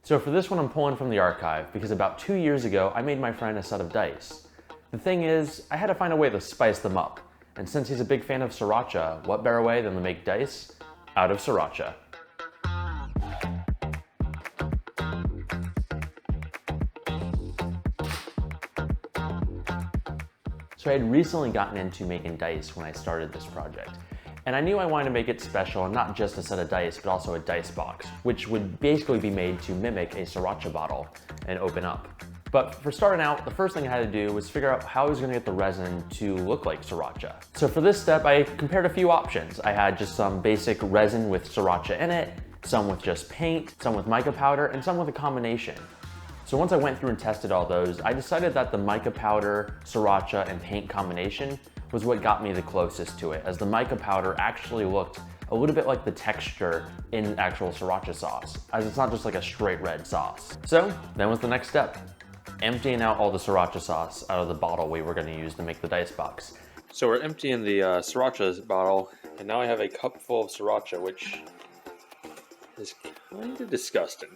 So for this one, I'm pulling from the archive because about 2 years ago, I made my friend a set of dice. The thing is, I had to find a way to spice them up. And since he's a big fan of Sriracha, what better way than to make dice out of Sriracha? So I had recently gotten into making dice when I started this project. And I knew I wanted to make it special and not just a set of dice, but also a dice box, which would basically be made to mimic a Sriracha bottle and open up. But for starting out, the first thing I had to do was figure out how I was gonna get the resin to look like Sriracha. So for this step, I compared a few options. I had just some basic resin with Sriracha in it, some with just paint, some with mica powder, and some with a combination. So once I went through and tested all those, I decided that the mica powder, Sriracha, and paint combination was what got me the closest to it, as the mica powder actually looked a little bit like the texture in actual Sriracha sauce, as it's not just like a straight red sauce. So then was the next step, emptying out all the Sriracha sauce out of the bottle we were gonna use to make the dice box. So we're emptying the Sriracha bottle, and now I have a cup full of Sriracha, which is kind of disgusting.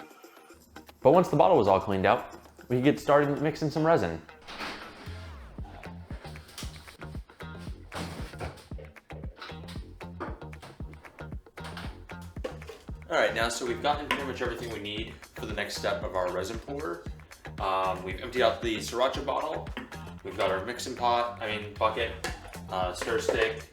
But once the bottle was all cleaned out, we could get started mixing some resin. All right, now so we've gotten pretty much everything we need for the next step of our resin pour. We've emptied out the Sriracha bottle. We've got our mixing bucket, stir stick,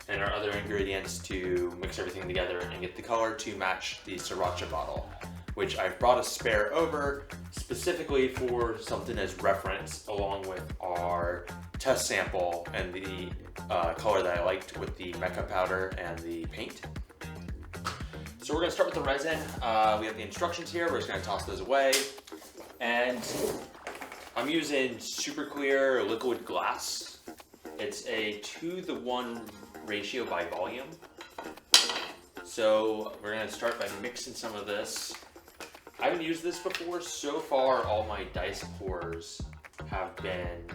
and our other ingredients to mix everything together and get the color to match the Sriracha bottle, which I've brought a spare over specifically for something as reference, along with our test sample and the color that I liked with the mica powder and the paint. So we're gonna start with the resin. We have the instructions here. We're just gonna toss those away. And I'm using super clear liquid glass. It's a 2:1 ratio by volume. So we're gonna start by mixing some of this. I haven't used this before. So far, all my dice pours have been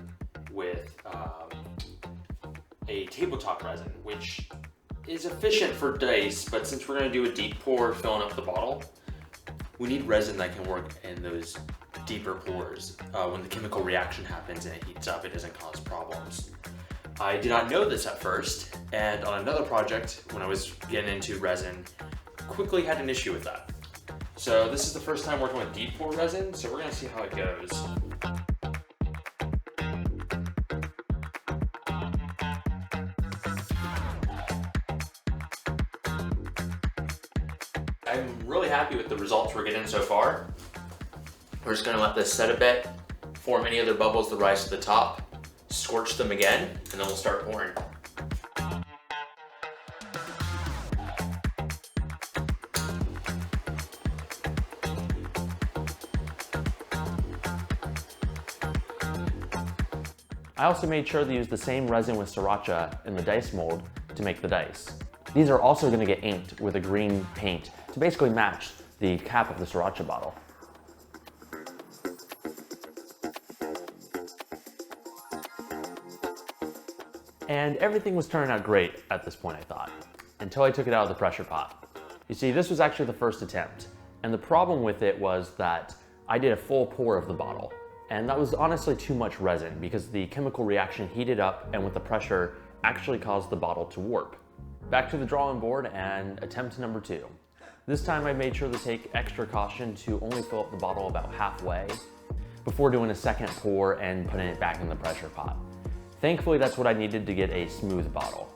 with a tabletop resin, which is efficient for dice, but since we're gonna do a deep pour filling up the bottle, we need resin that can work in those deeper pours. When the chemical reaction happens and it heats up, it doesn't cause problems. I did not know this at first, and on another project, when I was getting into resin, quickly had an issue with that. So this is the first time working with deep pour resin, so we're gonna see how it goes. I'm really happy with the results we're getting so far. We're just gonna let this set a bit, form any other bubbles that rise to the top, scorch them again, and then we'll start pouring. I also made sure to use the same resin with Sriracha in the dice mold to make the dice. These are also going to get inked with a green paint to basically match the cap of the Sriracha bottle. And everything was turning out great at this point, I thought, until I took it out of the pressure pot. You see, this was actually the first attempt, and the problem with it was that I did a full pour of the bottle, and that was honestly too much resin because the chemical reaction heated up and with the pressure actually caused the bottle to warp. Back to the drawing board and attempt number 2. This time I made sure to take extra caution to only fill up the bottle about halfway before doing a second pour and putting it back in the pressure pot. Thankfully, that's what I needed to get a smooth bottle.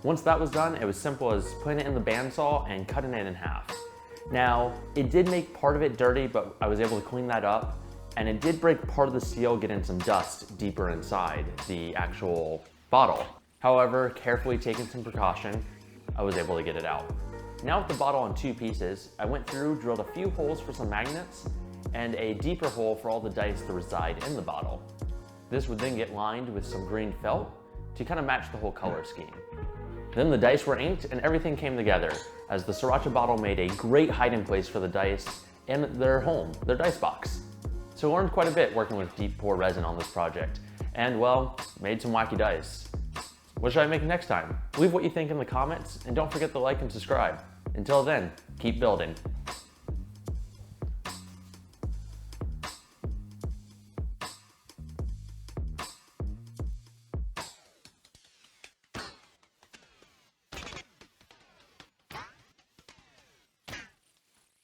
Once that was done, it was simple as putting it in the bandsaw and cutting it in half. Now, it did make part of it dirty, but I was able to clean that up, and it did break part of the seal, getting some dust deeper inside the actual bottle. However, carefully taking some precaution, I was able to get it out. Now with the bottle in 2 pieces, I went through, drilled a few holes for some magnets, and a deeper hole for all the dice to reside in the bottle. This would then get lined with some green felt to kind of match the whole color scheme. Then the dice were inked and everything came together, as the Sriracha bottle made a great hiding place for the dice in their home, their dice box. So I learned quite a bit working with deep pour resin on this project, and well, made some wacky dice. What should I make next time? Leave what you think in the comments, and don't forget to like and subscribe. Until then, keep building.